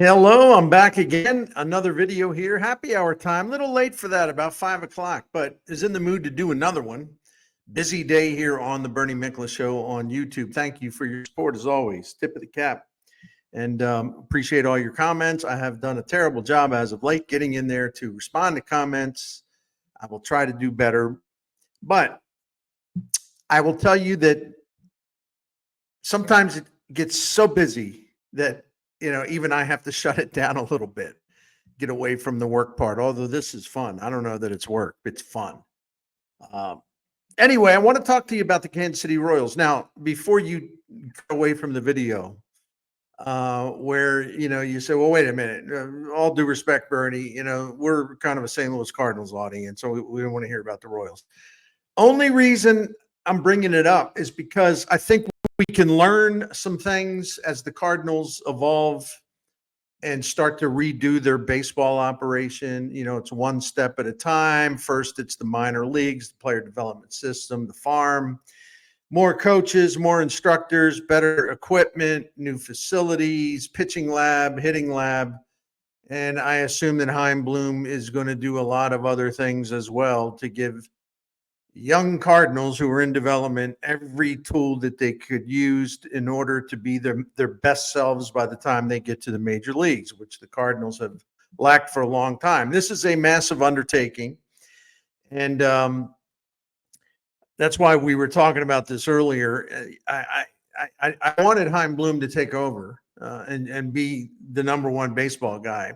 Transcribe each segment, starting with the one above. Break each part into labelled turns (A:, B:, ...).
A: Hello, I'm back again. Another video here. Happy hour time. Little late for that, about 5 o'clock, but is in the mood to do another one. Busy day here on the Bernie Miklasz Show on YouTube. Thank you for your support as always. Tip of the cap. And appreciate all your comments. I have done a terrible job as of late getting in there to respond to comments. I will try to do better. But I will tell you that sometimes it gets so busy that even I have to shut it down a little bit, get away from the work part. Although this is fun, I don't know that it's work; it's fun. Um, anyway, I want to talk to you about the Kansas City Royals. Now, before you go away from the video, where you say, "Well, wait a minute." All due respect, Bernie, we're kind of a St. Louis Cardinals audience, so we don't want to hear about the Royals. Only reason I'm bringing it up is because I think we can learn some things as the Cardinals evolve and start to redo their baseball operation. It's one step at a time. First, it's the minor leagues, the player development system, the farm, more coaches, more instructors, better equipment, new facilities, pitching lab, hitting lab. And I assume that Chaim Bloom is going to do a lot of other things as well to give young Cardinals who are in development every tool that they could use in order to be their best selves by the time they get to the major leagues, which the Cardinals have lacked for a long time. This is a massive undertaking. And that's why we were talking about this earlier. I wanted Chaim Bloom to take over and be the number one baseball guy,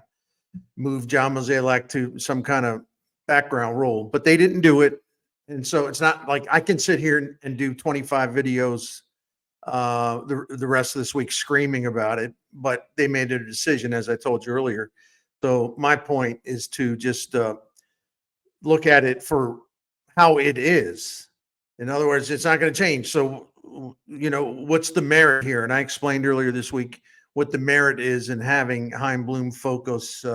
A: move John Mozeliak to some kind of background role, but they didn't do it. And so it's not like I can sit here and do 25 videos the rest of this week screaming about it, but they made a decision, as I told you earlier. So my point is to just look at it for how it is. In other words, it's not going to change. So, what's the merit here? And I explained earlier this week what the merit is in having Chaim Bloom focus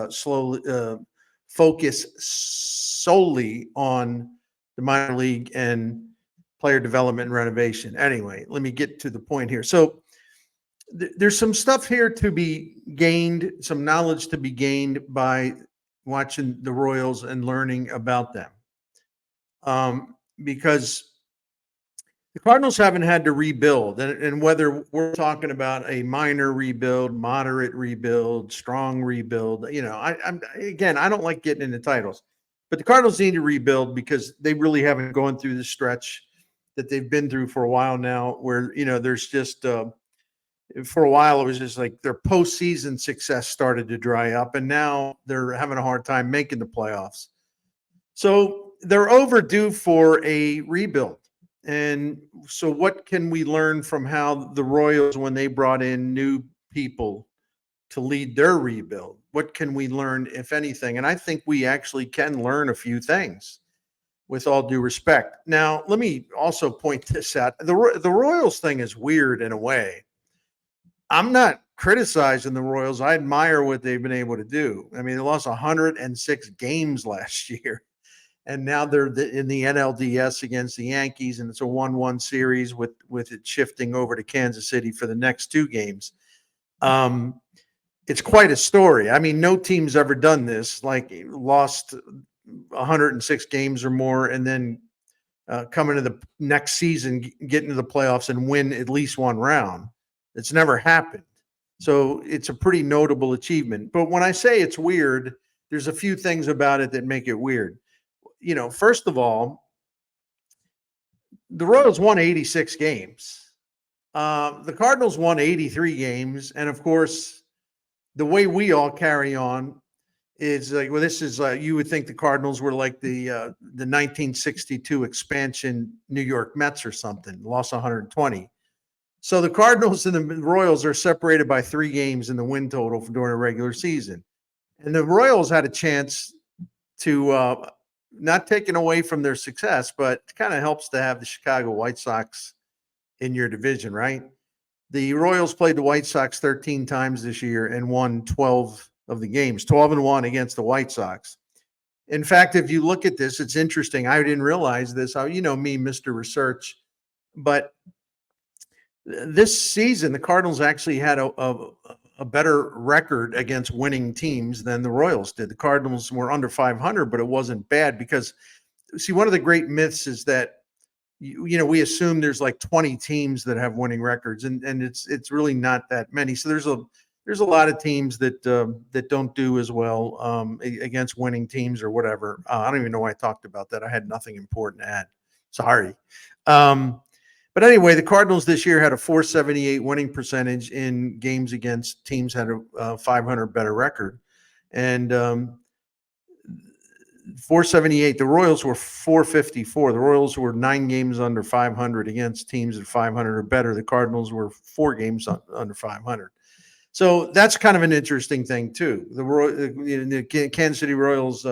A: solely on the minor league and player development and renovation. Anyway, let me get to the point here. So there's some stuff here to be gained, some knowledge to be gained by watching the Royals and learning about them. Because the Cardinals haven't had to rebuild, and whether we're talking about a minor rebuild, moderate rebuild, strong rebuild, I don't like getting into titles. But the Cardinals need to rebuild because they really haven't gone through the stretch that they've been through for a while now, where there's just for a while it was just like their postseason success started to dry up, and now they're having a hard time making the playoffs. So they're overdue for a rebuild. And so what can we learn from how the Royals, when they brought in new people to lead their rebuild? What can we learn, if anything? And I think we actually can learn a few things, with all due respect. Now, let me also point this out. The Royals thing is weird in a way. I'm not criticizing the Royals. I admire what they've been able to do. I mean, they lost 106 games last year, and now they're in the NLDS against the Yankees, and it's a 1-1 series with it shifting over to Kansas City for the next two games. It's quite a story. I mean, no team's ever done this, like lost 106 games or more, and then come into the next season, get into the playoffs and win at least one round. It's never happened. So it's a pretty notable achievement. But when I say it's weird, there's a few things about it that make it weird. First of all, the Royals won 86 games. The Cardinals won 83 games. And of course, the way we all carry on is like, well, this is you would think the Cardinals were like the 1962 expansion New York Mets or something, lost 120. So the Cardinals and the Royals are separated by 3 games in the win total during a regular season. And the Royals had a chance to not taken away from their success, but it kind of helps to have the Chicago White Sox in your division, right? The Royals played the White Sox 13 times this year and won 12 of the games, 12-1 against the White Sox. In fact, if you look at this, it's interesting. I didn't realize this. Me, Mr. Research. But this season, the Cardinals actually had a a better record against winning teams than the Royals did. The Cardinals were under 500, but it wasn't bad because, see, one of the great myths is that we assume there's like 20 teams that have winning records, and it's really not that many. So there's a lot of teams that don't do as well against winning teams or whatever. I don't even know why I talked about that. I had nothing important to add. Sorry. But anyway, the Cardinals this year had a 478 winning percentage in games against teams that had a 500 better record, and 478. The Royals were 454. The Royals were 9 games under 500 against teams at 500 or better. The Cardinals were 4 games under 500. So that's kind of an interesting thing too. The Kansas City Royals,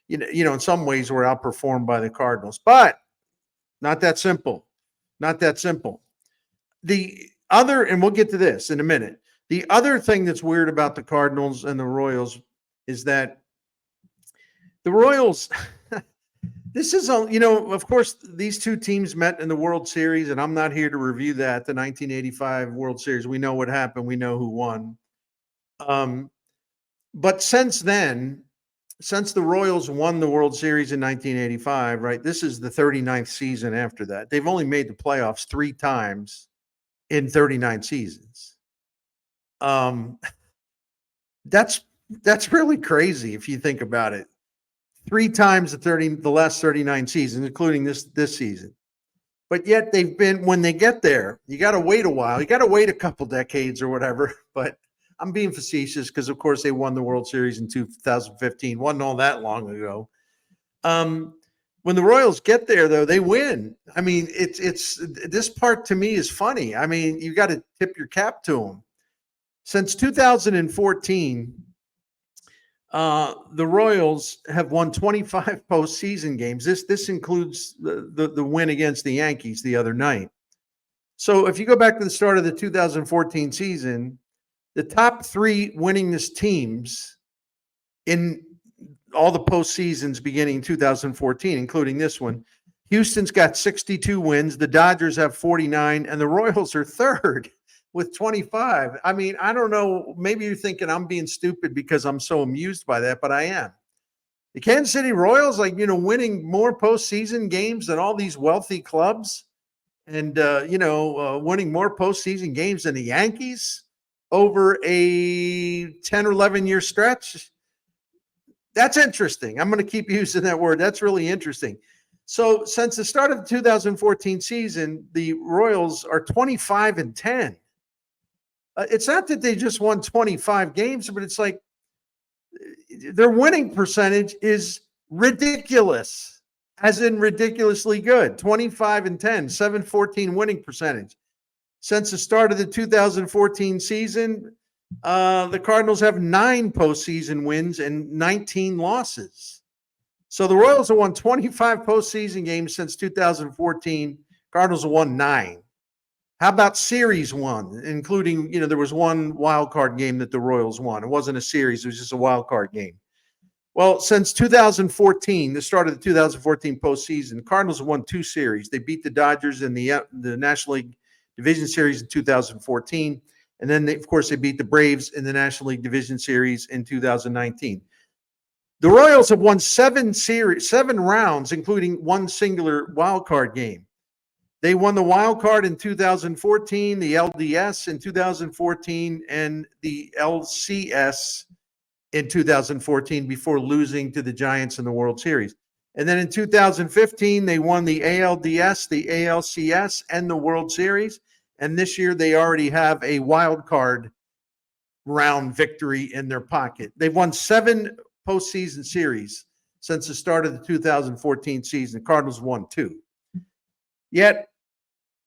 A: in some ways were outperformed by the Cardinals, but not that simple. Not that simple. The other, and we'll get to this in a minute. The other thing that's weird about the Cardinals and the Royals is that the Royals, this is, of course, these two teams met in the World Series, and I'm not here to review that, the 1985 World Series. We know what happened. We know who won. But since then, since the Royals won the World Series in 1985, right, this is the 39th season after that. They've only made the playoffs 3 times in 39 seasons. That's really crazy if you think about it. 3 times the last 39 seasons, including this season. But yet they've been, when they get there, you got to wait a while. You got to wait a couple decades or whatever. But I'm being facetious because, of course, they won the World Series in 2015. Wasn't all that long ago. When the Royals get there, though, they win. I mean, it's this part to me is funny. I mean, you got to tip your cap to them. Since 2014, the Royals have won 25 postseason games. This includes the win against the Yankees the other night. So if you go back to the start of the 2014 season, the top 3 winningest teams in all the postseasons beginning in 2014, including this one, Houston's got 62 wins, the Dodgers have 49, and the Royals are third with 25. I mean, I don't know. Maybe you're thinking I'm being stupid because I'm so amused by that, but I am. The Kansas City Royals, winning more postseason games than all these wealthy clubs, and winning more postseason games than the Yankees over a 10 or 11 year stretch. That's interesting. I'm going to keep using that word. That's really interesting. So since the start of the 2014 season, the Royals are 25-10. It's not that they just won 25 games, but it's like their winning percentage is ridiculous, as in ridiculously good. 25-10, 714 winning percentage. Since the start of the 2014 season, the Cardinals have 9 postseason wins and 19 losses. So the Royals have won 25 postseason games since 2014. Cardinals have won 9. How about series won, including, there was one wild card game that the Royals won. It wasn't a series. It was just a wild card game. Well, since 2014, the start of the 2014 postseason, Cardinals have won 2 series. They beat the Dodgers in the National League Division Series in 2014. And then, of course, they beat the Braves in the National League Division Series in 2019. The Royals have won 7 rounds, including one singular wild card game. They won the wild card in 2014, the LDS in 2014, and the LCS in 2014 before losing to the Giants in the World Series. And then in 2015, they won the ALDS, the ALCS, and the World Series. And this year, they already have a wild card round victory in their pocket. They've won 7 postseason series since the start of the 2014 season. The Cardinals won 2. Yet,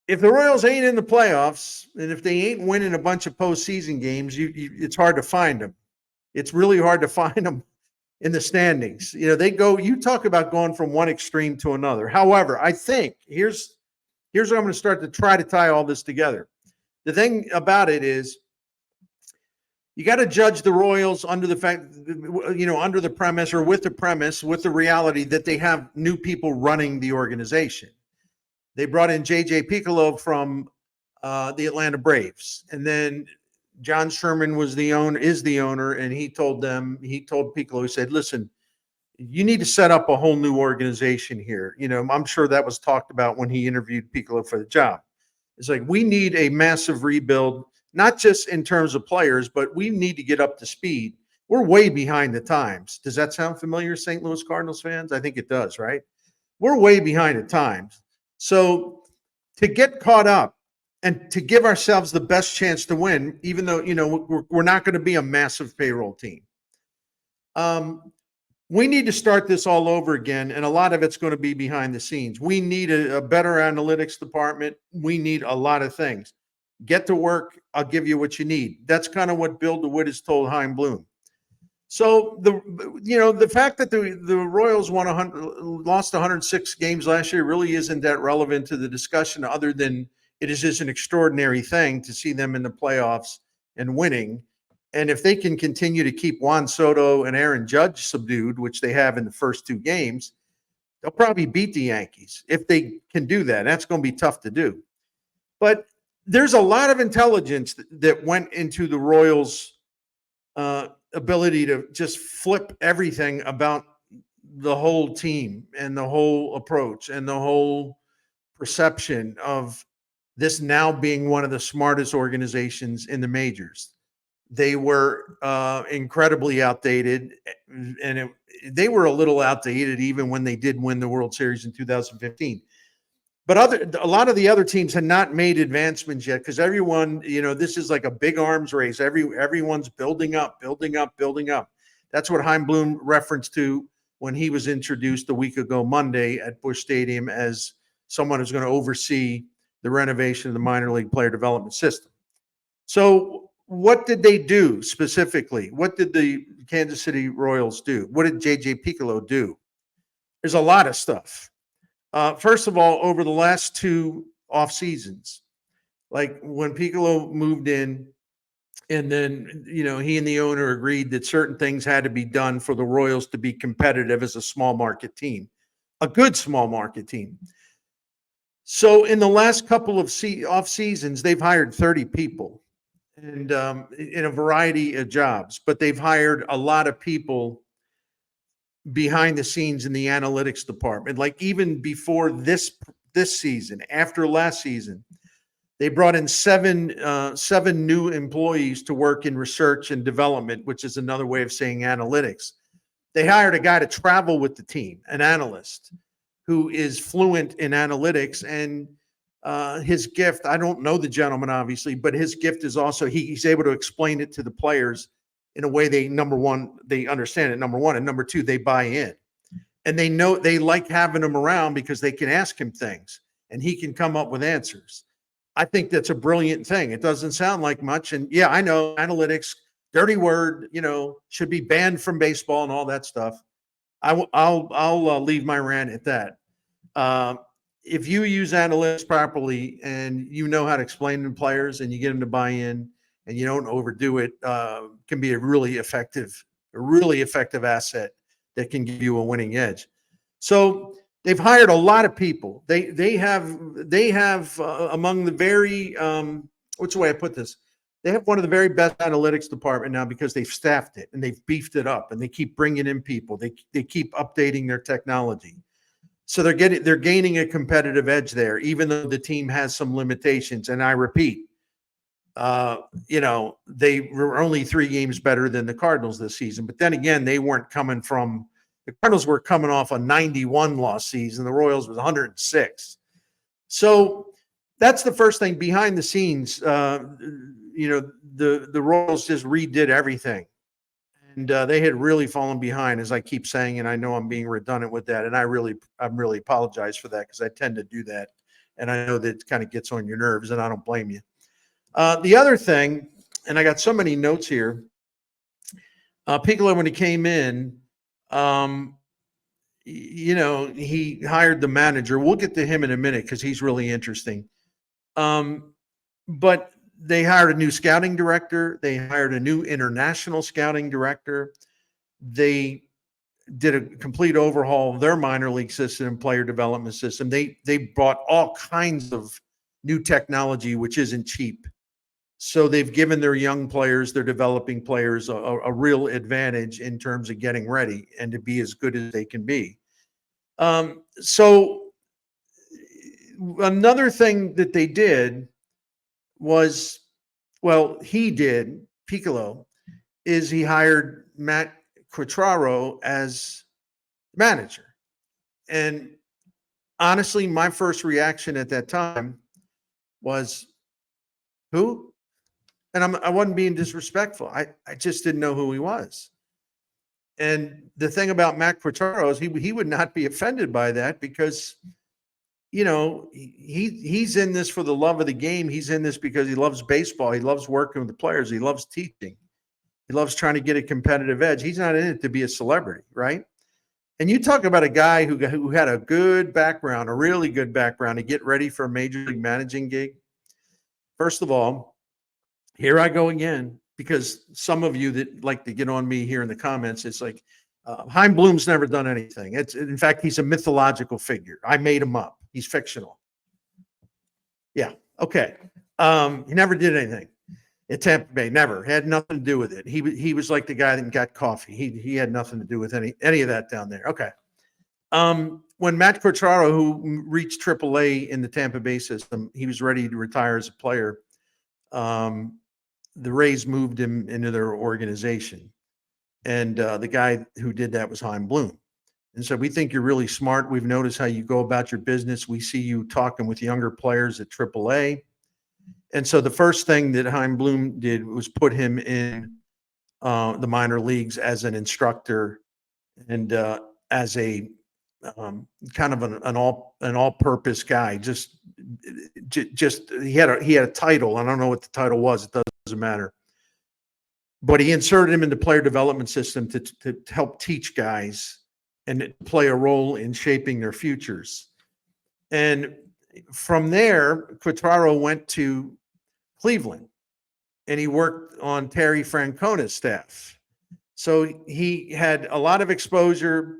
A: if the Royals ain't in the playoffs, and if they ain't winning a bunch of postseason games, it's hard to find them. It's really hard to find them in the standings. You talk about going from one extreme to another. However, I think here's where I'm going to start to try to tie all this together. The thing about it is, you got to judge the Royals under the fact, under the premise or with the reality that they have new people running the organization. They brought in J.J. Piccolo from the Atlanta Braves. And then John Sherman is the owner, and he told Piccolo, he said, listen, you need to set up a whole new organization here. I'm sure that was talked about when he interviewed Piccolo for the job. It's like, we need a massive rebuild, not just in terms of players, but we need to get up to speed. We're way behind the times. Does that sound familiar, St. Louis Cardinals fans? I think it does, right? We're way behind the times. So to get caught up and to give ourselves the best chance to win, even though, we're not going to be a massive payroll team. We need to start this all over again, and a lot of it's going to be behind the scenes. We need a better analytics department. We need a lot of things. Get to work. I'll give you what you need. That's kind of what Bill DeWitt has told Chaim Bloom. So the fact that the Royals lost 106 games last year really isn't that relevant to the discussion, other than it is just an extraordinary thing to see them in the playoffs and winning. And if they can continue to keep Juan Soto and Aaron Judge subdued, which they have in the first two games, they'll probably beat the Yankees if they can do that. That's going to be tough to do. But there's a lot of intelligence that went into the Royals' ability to just flip everything about the whole team and the whole approach and the whole perception of this now being one of the smartest organizations in the majors. They were incredibly outdated, and they were a little outdated even when they did win the World Series in 2015. But a lot of the other teams had not made advancements yet, because everyone, this is like a big arms race. Everyone's building up. That's what Chaim Bloom referenced to when he was introduced a week ago Monday at Busch Stadium as someone who's going to oversee the renovation of the minor league player development system. So what did they do specifically? What did the Kansas City Royals do? What did J.J. Piccolo do? There's a lot of stuff. First of all, over the last two off seasons, like when Piccolo moved in, and then, he and the owner agreed that certain things had to be done for the Royals to be competitive as a small market team, a good small market team. So in the last couple of off seasons, they've hired 30 people and in a variety of jobs, but they've hired a lot of people behind the scenes in the analytics department. Like even before this season, after last season, they brought in seven new employees to work in research and development, which is another way of saying analytics. They hired a guy to travel with the team, an analyst who is fluent in analytics, and his gift, I don't know the gentleman obviously, but his gift is also he's able to explain it to the players in a way they understand it, number one, and number two, they buy in. And they know they like having him around because they can ask him things and he can come up with answers. I think that's a brilliant thing. It doesn't sound like much. And yeah, I know analytics, dirty word, should be banned from baseball and all that stuff. I'll leave my rant at that. If you use analytics properly and you know how to explain to players and you get them to buy in and you don't overdo it, can be a really effective asset that can give you a winning edge. So they've hired a lot of people. They have among the very what's the way I put this? They have one of the very best analytics department now because they've staffed it and they've beefed it up and they keep bringing in people. They keep updating their technology. So they're gaining a competitive edge there, even though the team has some limitations. And I repeat, they were only 3 games better than the Cardinals this season. But then again, the Cardinals were coming off a 91 loss season. The Royals was 106. So that's the first thing behind the scenes. The Royals just redid everything. And they had really fallen behind, as I keep saying, and I know I'm being redundant with that. And I'm really apologize for that because I tend to do that. And I know that it kind of gets on your nerves, and I don't blame you. The other thing, and I got so many notes here, Piccolo, when he came in, he hired the manager. We'll get to him in a minute because he's really interesting. But they hired a new scouting director. They hired a new international scouting director. They did a complete overhaul of their minor league system and player development system. They brought all kinds of new technology, which isn't cheap. So they've given their young players, their developing players, a real advantage in terms of getting ready and to be as good as they can be. So another thing that they did was, well, he did, Piccolo, is he hired Matt Quatraro as manager. And honestly, my first reaction at that time was, who? And I wasn't being disrespectful. I just didn't know who he was. And the thing about Matt Quatraro is he would not be offended by that because, you know, he's in this for the love of the game. He's in this because he loves baseball. He loves working with the players. He loves teaching. He loves trying to get a competitive edge. He's not in it to be a celebrity, right? And you talk about a guy who had a good background, a really good background to get ready for a major league managing gig. First of all, here I go again, because some of you that like to get on me here in the comments, it's like, Chaim Bloom's never done anything. In fact, he's a mythological figure. I made him up. He's fictional. Yeah. Okay. He never did anything at Tampa Bay. Never had nothing to do with it. He was like the guy that got coffee. He had nothing to do with any of that down there. Okay. When Matt Quatraro, who reached AAA in the Tampa Bay system, he was ready to retire as a player. The Rays moved him into their organization. And the guy who did that was Chaim Bloom. And so we think you're really smart. We've noticed how you go about your business. We see you talking with younger players at AAA. And so the first thing that Chaim Bloom did was put him in the minor leagues as an instructor and as a kind of an all-purpose guy. Just he had a title. I don't know what the title was. It doesn't matter. But he inserted him in the player development system to help teach guys and play a role in shaping their futures. And from there, Quatraro went to Cleveland, and he worked on Terry Francona's staff. So he had a lot of exposure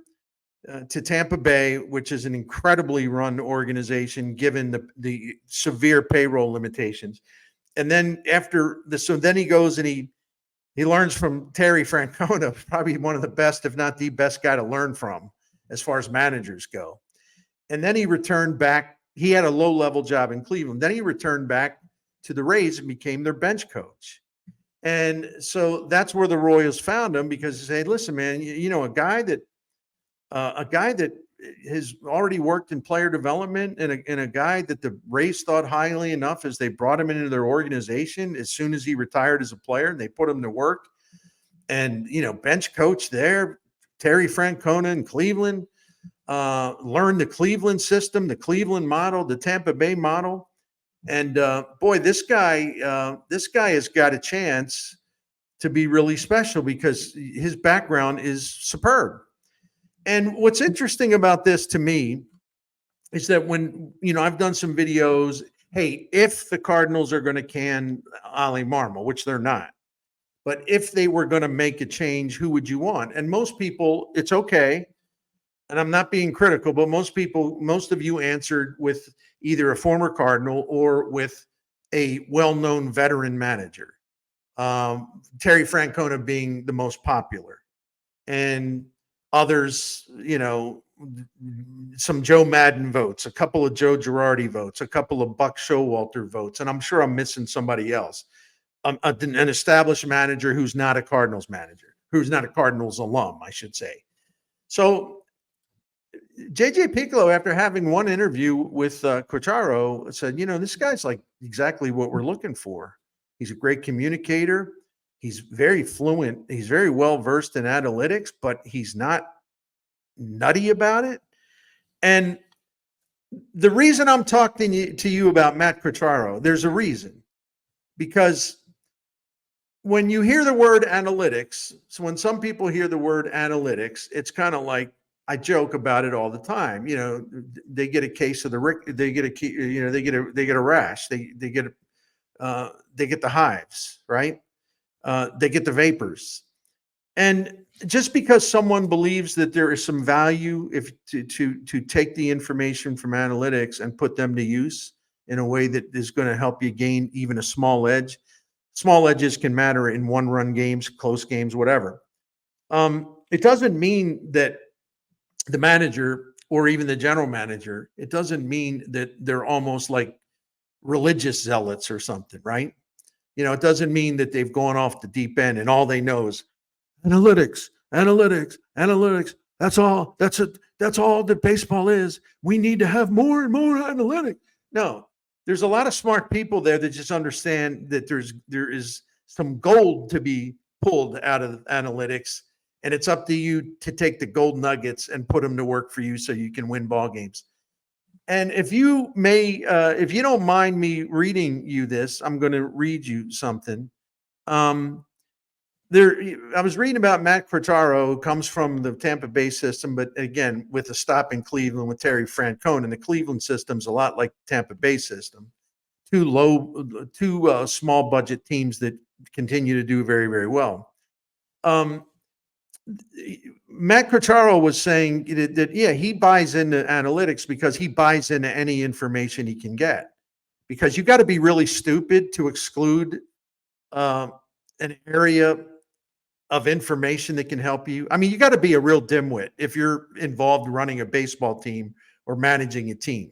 A: to Tampa Bay, which is an incredibly run organization given the severe payroll limitations. And then then he goes and he learns from Terry Francona, probably one of the best, if not the best guy to learn from as far as managers go. And then he returned back. He had a low-level job in Cleveland. Then he returned back to the Rays and became their bench coach. And so that's where the Royals found him, because they said, listen, man, you know, a guy that has already worked in player development and a guy that the Rays thought highly enough as they brought him into their organization as soon as he retired as a player, and they put him to work. And, you know, bench coach there, Terry Francona in Cleveland, learned the Cleveland system, the Cleveland model, the Tampa Bay model. And boy, this guy has got a chance to be really special because his background is superb. And what's interesting about this to me is that when, you know, I've done some videos, hey, if the Cardinals are going to can Ali Marmol, which they're not, but if they were going to make a change, who would you want? And most people, it's okay. And I'm not being critical, but most of you answered with either a former Cardinal or with a well-known veteran manager. Terry Francona being the most popular. And others, you know, some Joe Madden votes, a couple of Joe Girardi votes, a couple of Buck Showalter votes, and I'm sure I'm missing somebody else. An established manager who's not a Cardinals manager, who's not a Cardinals alum, I should say. So JJ Piccolo, after having one interview with Quatraro, said, you know, this guy's like exactly what we're looking for. He's a great communicator. He's very fluent. He's very well versed in analytics, but he's not nutty about it. And the reason I'm talking to you about Matt Quatraro, there's a reason. Because when you hear the word analytics, so when some people hear the word analytics, it's kind of like, I joke about it all the time. You know, they get a case of they get a rash. They get the hives, right? They get the vapors. And just because someone believes that there is some value to take the information from analytics and put them to use in a way that is going to help you gain even a small edge, Small edges can matter in one-run games, close games, whatever. It doesn't mean that the manager or even the general manager, it doesn't mean that they're almost like religious zealots or something, right? It doesn't mean that they've gone off the deep end and all they know is analytics, analytics, analytics. That's all. That's it. That's all that baseball is. We need to have more and more analytics. No, there's a lot of smart people there that just understand that there is some gold to be pulled out of analytics, and it's up to you to take the gold nuggets and put them to work for you so you can win ball games. And if you don't mind me reading you this, I'm going to read you something. I was reading about Matt Quatraro, who comes from the Tampa Bay system, but again, with a stop in Cleveland with Terry Francona. And the Cleveland system's a lot like the Tampa Bay system. Two small budget teams that continue to do very, very well. Matt Quatraro was saying that he buys into analytics because he buys into any information he can get. Because you got to be really stupid to exclude an area of information that can help you. I mean, you got to be a real dimwit if you're involved running a baseball team or managing a team,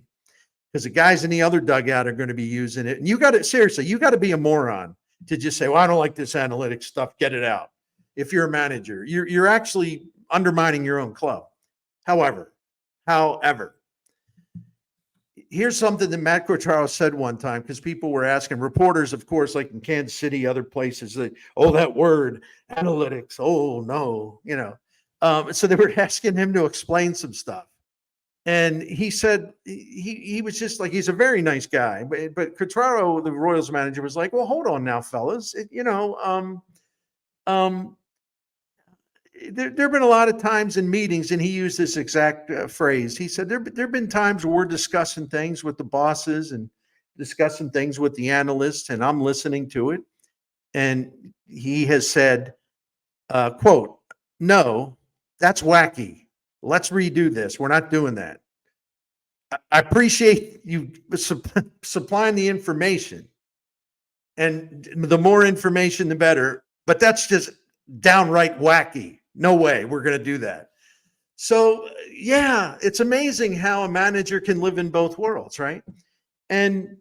A: because the guys in the other dugout are going to be using it. And you got to be a moron to just say, well, I don't like this analytics stuff. Get it out. If you're a manager, you're actually undermining your own club. However, here's something that Matt Quatraro said one time, because people were asking, reporters, of course, like in Kansas City, other places, that word analytics. Oh no, so they were asking him to explain some stuff. And he said he was just like, he's a very nice guy, but Quatraro, the Royals manager, was like, well, hold on now, fellas. There have been a lot of times in meetings, and he used this exact phrase. He said, there have been times where we're discussing things with the bosses and discussing things with the analysts, and I'm listening to it. And he has said, quote, no, that's wacky. Let's redo this. We're not doing that. I appreciate you supplying the information, and the more information, the better. But that's just downright wacky. No way we're going to do that. So, yeah, it's amazing how a manager can live in both worlds, right? And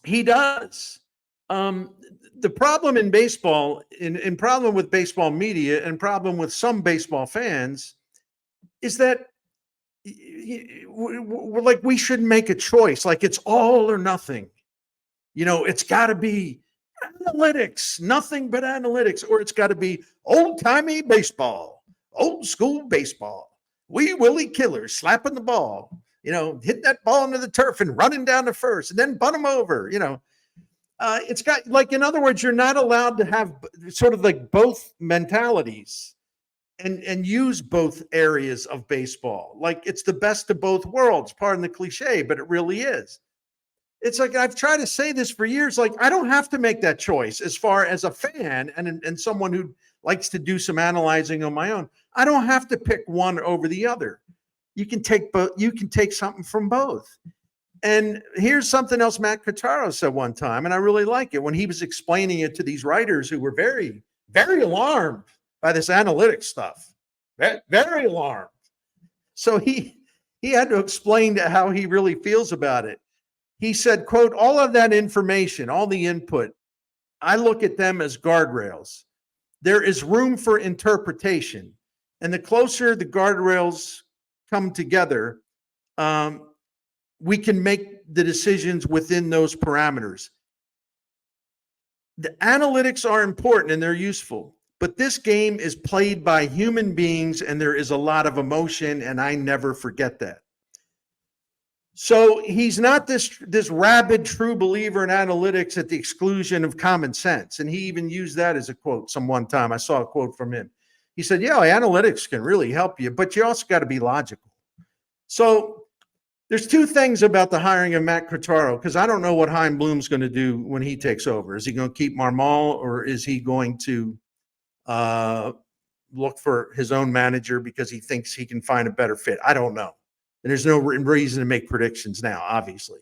A: he does. The problem in baseball, in problem with baseball media, and problem with some baseball fans, is that we're like, we shouldn't make a choice. Like, it's all or nothing. It's got to be analytics, nothing but analytics, or it's got to be old-timey baseball, old school baseball. Wee Willie killers slapping the ball, hitting that ball into the turf and running down to first and then bunt them over. It's got, like, in other words, you're not allowed to have sort of like both mentalities and use both areas of baseball. Like, it's the best of both worlds, pardon the cliche, but it really is. It's like, I've tried to say this for years. Like, I don't have to make that choice as far as a fan and someone who likes to do some analyzing on my own. I don't have to pick one over the other. You can take both. You can take something from both. And here's something else Matt Quatraro said one time, and I really like it, when he was explaining it to these writers who were very, very alarmed by this analytics stuff. Very, very alarmed. So he had to explain how he really feels about it. He said, quote, all of that information, all the input, I look at them as guardrails. There is room for interpretation. And the closer the guardrails come together, we can make the decisions within those parameters. The analytics are important and they're useful, but this game is played by human beings and there is a lot of emotion, and I never forget that. So he's not this rabid true believer in analytics at the exclusion of common sense. And he even used that as a quote one time. I saw a quote from him. He said, yeah, analytics can really help you, but you also got to be logical. So there's two things about the hiring of Matt Quatraro, because I don't know what Chaim Bloom's going to do when he takes over. Is he going to keep Marmol, or is he going to look for his own manager because he thinks he can find a better fit? I don't know. And there's no reason to make predictions now, obviously.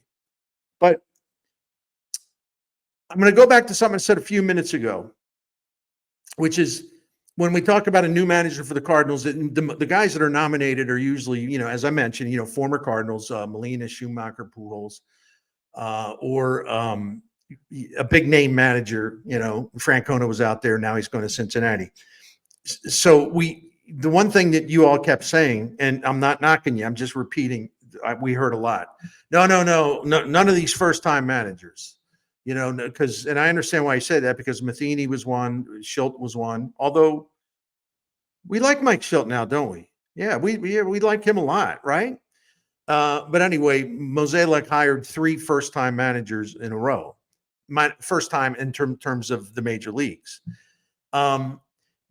A: But I'm going to go back to something I said a few minutes ago, which is when we talk about a new manager for the Cardinals, the guys that are nominated are usually, as I mentioned, former Cardinals, Molina, Schumacher, Pujols, or a big name manager. Francona was out there. Now he's going to Cincinnati. So the one thing that you all kept saying, and I'm not knocking you, I'm just repeating, we heard a lot. No, none of these first-time managers. Because, and I understand why you say that, because Matheny was one, Schilt was one. Although we like Mike Schilt now, don't we? Yeah, we like him a lot, right? But anyway, Mozeliak hired 3 first-time managers in a row. My first time in terms of the major leagues. And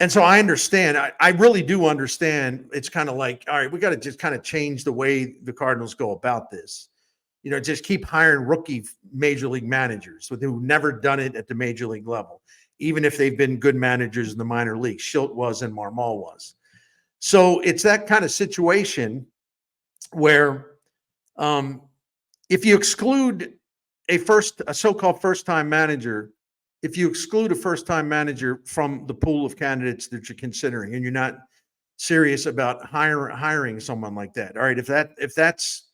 A: so I understand. I really do understand. It's kind of like, all right, we got to just kind of change the way the Cardinals go about this. Just keep hiring rookie major league managers who've never done it at the major league level, even if they've been good managers in the minor leagues. Schilt was and Marmol was. So it's that kind of situation where if you exclude a so-called first-time manager, if you exclude a first-time manager from the pool of candidates that you're considering, and you're not serious about hiring someone like that, all right, if that's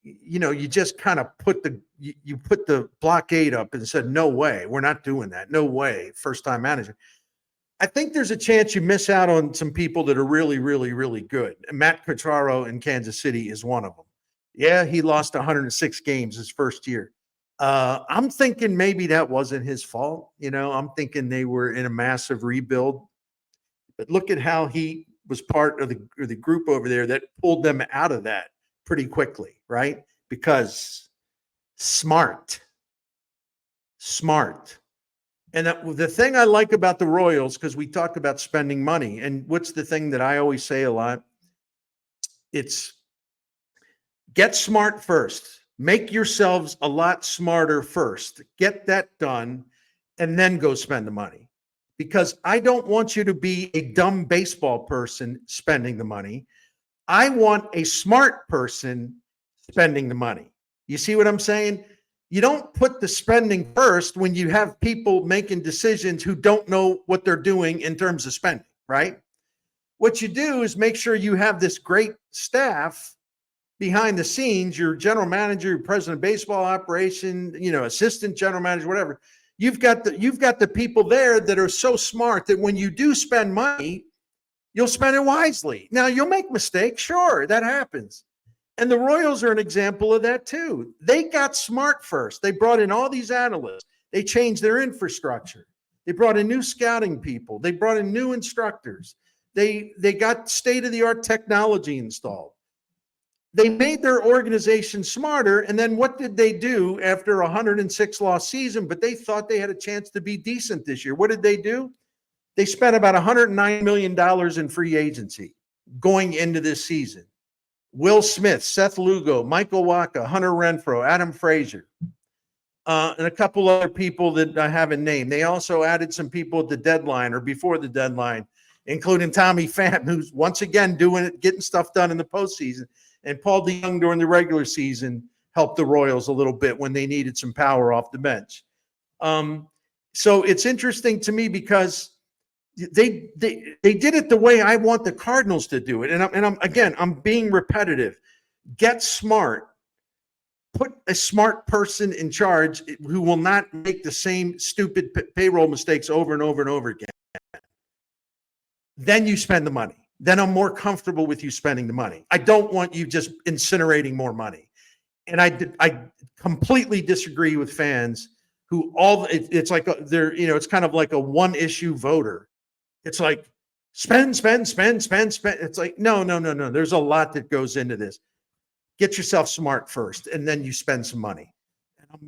A: you just kind of put the blockade up and said, no way, we're not doing that. No way, first-time manager. I think there's a chance you miss out on some people that are really, really, really good. Matt Quatraro in Kansas City is one of them. Yeah, he lost 106 games his first year. I'm thinking maybe that wasn't his fault. I'm thinking they were in a massive rebuild. But look at how he was part of the group over there that pulled them out of that pretty quickly, right? Because smart. And the thing I like about the Royals, because we talk about spending money, and what's the thing that I always say a lot? It's get smart first. Make yourselves a lot smarter first. Get that done, and then go spend the money. Because I don't want you to be a dumb baseball person spending the money. I want a smart person spending the money. You see what I'm saying? You don't put the spending first when you have people making decisions who don't know what they're doing in terms of spending, right? What you do is make sure you have this great staff behind the scenes, your general manager, your president of baseball operation, assistant general manager, whatever. You've got the people there that are so smart that when you do spend money, you'll spend it wisely. Now, you'll make mistakes. Sure, that happens. And the Royals are an example of that too. They got smart first. They brought in all these analysts. They changed their infrastructure. They brought in new scouting people. They brought in new instructors. They got state-of-the-art technology installed. They made their organization smarter. And then what did they do after a 106 loss season? But they thought they had a chance to be decent this year. What did they do? They spent about $109 million in free agency going into this season. Will Smith, Seth Lugo, Michael Wacha, Hunter Renfroe, Adam Frazier, and a couple other people that I haven't named. They also added some people at the deadline or before the deadline, including Tommy Pham, who's once again doing it, getting stuff done in the postseason. And Paul DeYoung during the regular season helped the Royals a little bit when they needed some power off the bench. So it's interesting to me because they did it the way I want the Cardinals to do it. And I'm being repetitive. Get smart. Put a smart person in charge who will not make the same stupid payroll mistakes over and over and over again. Then you spend the money. Then I'm more comfortable with you spending the money. I don't want you just incinerating more money. And I completely disagree with fans who it's like they're, it's kind of like a one issue voter. It's like spend. It's like, no. There's a lot that goes into this. Get yourself smart first, and then you spend some money.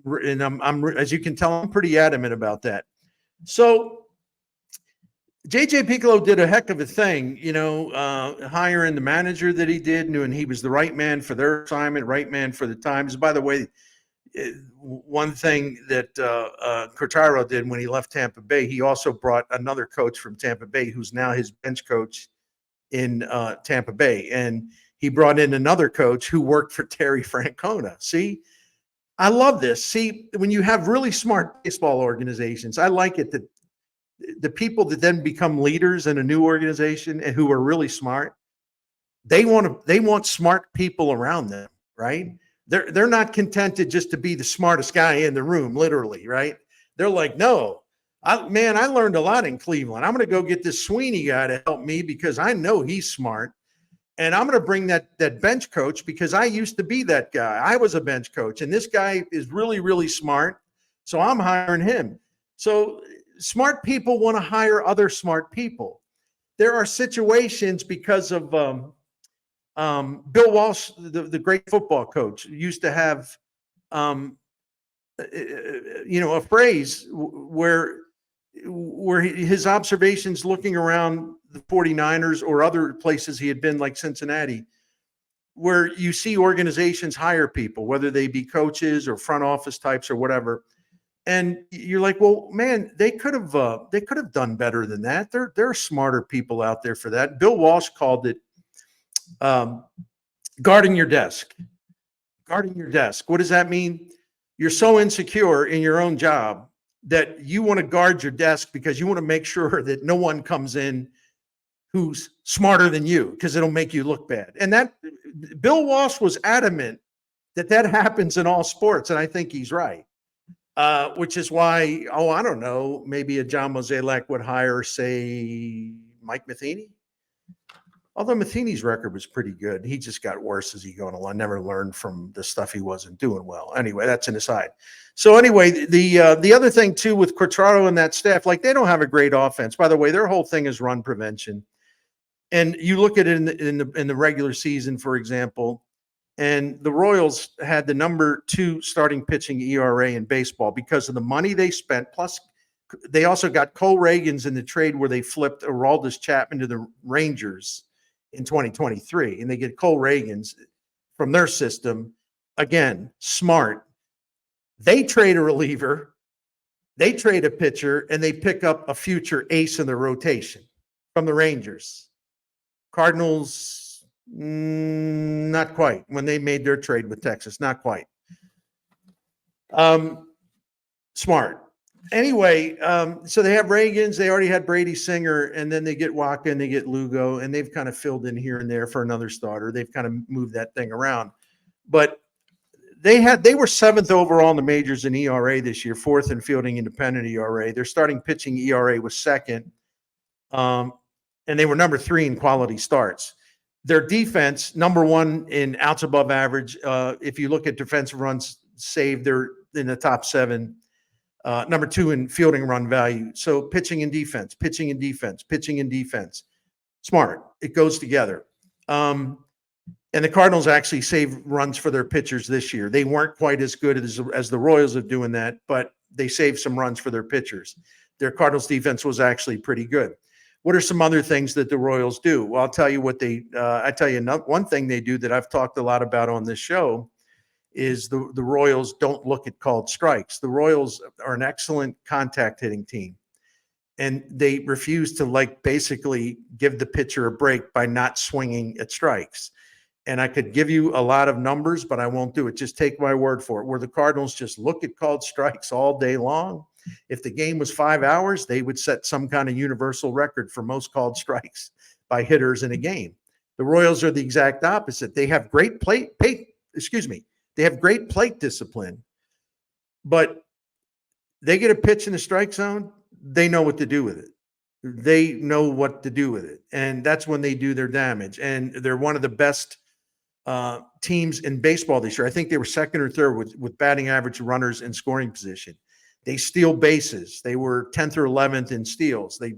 A: And I'm as you can tell, I'm pretty adamant about that. So JJ Piccolo did a heck of a thing, hiring the manager that he did, and he was the right man for their assignment, right man for the times. By the way, one thing that Cardinals did when he left Tampa Bay, he also brought another coach from Tampa Bay who's now his bench coach in Tampa Bay. And he brought in another coach who worked for Terry Francona. See, I love this. See, when you have really smart baseball organizations, I like it that the people that then become leaders in a new organization and who are really smart, they want smart people around them, right? They're not contented just to be the smartest guy in the room, literally, right? They're like, no, I learned a lot in Cleveland. I'm going to go get this Sweeney guy to help me because I know he's smart. And I'm going to bring that bench coach because I used to be that guy. I was a bench coach, and this guy is really, really smart. So I'm hiring him. So smart people want to hire other smart people. There are situations because of Bill Walsh, the great football coach, used to have a phrase where his observations looking around the 49ers or other places he had been, like Cincinnati, where you see organizations hire people, whether they be coaches or front office types or whatever. And you're like, well, man, they could have done better than that. There are smarter people out there for that. Bill Walsh called it guarding your desk. Guarding your desk. What does that mean? You're so insecure in your own job that you want to guard your desk because you want to make sure that no one comes in who's smarter than you, because it'll make you look bad. And that Bill Walsh was adamant that happens in all sports. And I think he's right. Which is why, I don't know, maybe a John Mozeliak would hire, say, Mike Matheny. Although Matheny's record was pretty good. He just got worse as he going along. Never learned from the stuff he wasn't doing well. Anyway, that's an aside. So anyway, the other thing too with Quatraro and that staff, like they don't have a great offense. By the way, their whole thing is run prevention. And you look at it in the regular season, for example, and the Royals had the number 2 starting pitching ERA in baseball because of the money they spent. Plus, they also got Cole Reagans in the trade where they flipped Aroldis Chapman to the Rangers in 2023, and they get Cole Reagans from their system. Again, smart. They trade a reliever, they trade a pitcher, and they pick up a future ace in the rotation from the Rangers. Cardinals, not quite. When they made their trade with Texas, not quite. Smart. Anyway, so they have Reagans. They already had Brady Singer, and then they get Waka and they get Lugo, and they've kind of filled in here and there for another starter. They've kind of moved that thing around. But they were 7th overall in the majors in ERA this year, 4th in fielding independent ERA. Their starting pitching ERA was 2nd. And they were number 3 in quality starts. Their defense, number 1 in outs above average. If you look at defensive runs saved, they're in the top 7. Number 2 in fielding run value. So pitching and defense, pitching and defense, pitching and defense. Smart. It goes together. And the Cardinals actually saved runs for their pitchers this year. They weren't quite as good as the Royals of doing that, but they saved some runs for their pitchers. Their Cardinals defense was actually pretty good. What are some other things that the Royals do? Well, I'll tell you what one thing they do that I've talked a lot about on this show is the Royals don't look at called strikes. The Royals are an excellent contact hitting team, and they refuse to basically give the pitcher a break by not swinging at strikes. And I could give you a lot of numbers, but I won't do it. Just take my word for it. Where the Cardinals just look at called strikes all day long. If the game was 5 hours, they would set some kind of universal record for most called strikes by hitters in a game. The Royals are the exact opposite. They have great they have great plate discipline, but they get a pitch in the strike zone, they know what to do with it. They know what to do with it. And that's when they do their damage. And they're one of the best teams in baseball this year. I think they were 2nd or 3rd with batting average runners in scoring position. They steal bases. They were 10th or 11th in steals. They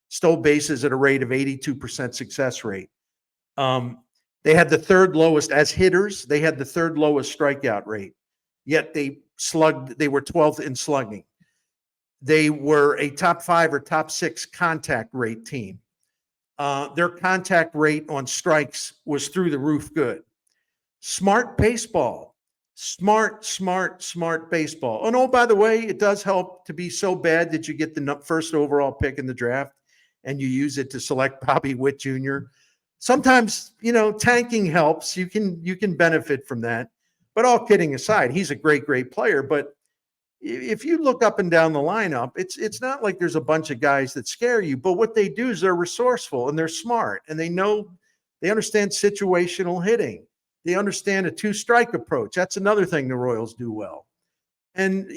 A: stole bases at a rate of 82% success rate. They had the 3rd lowest as hitters. They had the 3rd lowest strikeout rate, yet they were 12th in slugging. They were a top 5 or top 6 contact rate team. Their contact rate on strikes was through the roof good. Smart baseball. Smart baseball. And by the way, it does help to be so bad that you get the 1st overall pick in the draft and you use it to select Bobby Witt Jr. Sometimes, tanking helps. You can benefit from that. But all kidding aside, he's a great, great player. But if you look up and down the lineup, it's not like there's a bunch of guys that scare you. But what they do is they're resourceful and they're smart and they understand situational hitting. They understand a two-strike approach. That's another thing the Royals do well. And,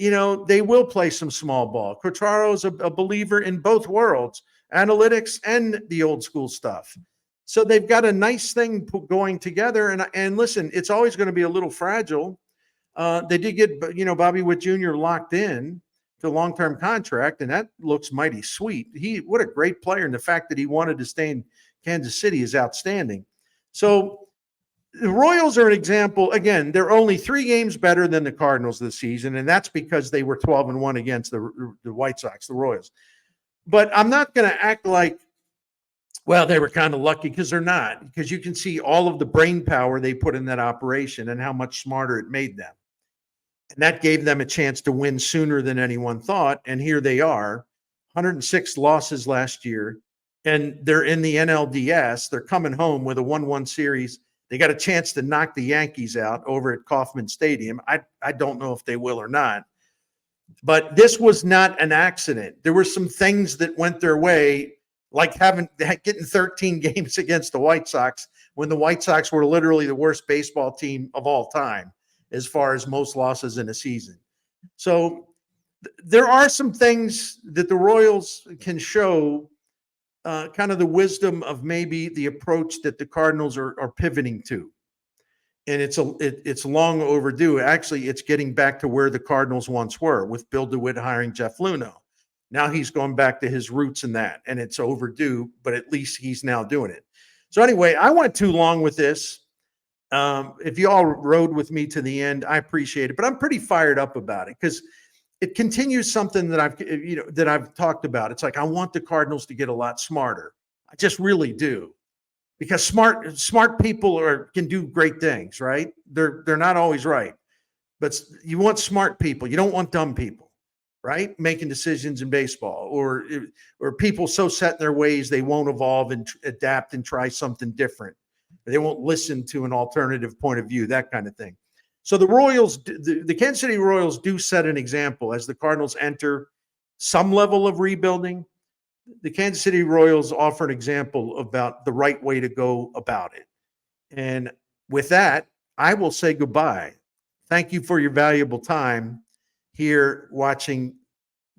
A: they will play some small ball. Quatraro is a believer in both worlds, analytics and the old school stuff. So they've got a nice thing going together. And listen, it's always going to be a little fragile. They did get, Bobby Witt Jr. locked in to a long-term contract, and that looks mighty sweet. What a great player. And the fact that he wanted to stay in Kansas City is outstanding. So the Royals are an example. Again, they're only 3 games better than the Cardinals this season, and that's because they were 12-1 against the White Sox, the Royals. But I'm not going to act like, well, they were kind of lucky, because they're not, because you can see all of the brain power they put in that operation and how much smarter it made them. And that gave them a chance to win sooner than anyone thought. And here they are, 106 losses last year, and they're in the NLDS. They're coming home with a 1-1 series. They got a chance to knock the Yankees out over at Kauffman Stadium. I don't know if they will or not. But this was not an accident. There were some things that went their way, like getting 13 games against the White Sox when the White Sox were literally the worst baseball team of all time as far as most losses in a season. So there are some things that the Royals can show, kind of the wisdom of maybe the approach that the Cardinals are pivoting to. And it's long overdue. Actually, it's getting back to where the Cardinals once were, with Bill DeWitt hiring Jeff Luhnow. Now he's gone back to his roots in that, and it's overdue, but at least he's now doing it. So anyway, I went too long with this. If you all rode with me to the end, I appreciate it, but I'm pretty fired up about it because it continues something that I've talked about. It's like, I want the Cardinals to get a lot smarter. I just really do, because smart people can do great things, right? They're not always right, but you want smart people. You don't want dumb people, right? Making decisions in baseball, or people so set in their ways they won't evolve and adapt and try something different. They won't listen to an alternative point of view, that kind of thing. So the Royals, the Kansas City Royals, do set an example as the Cardinals enter some level of rebuilding. The Kansas City Royals offer an example about the right way to go about it. And with that, I will say goodbye. Thank you for your valuable time here watching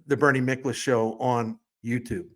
A: the Bernie Miklasz Show on YouTube.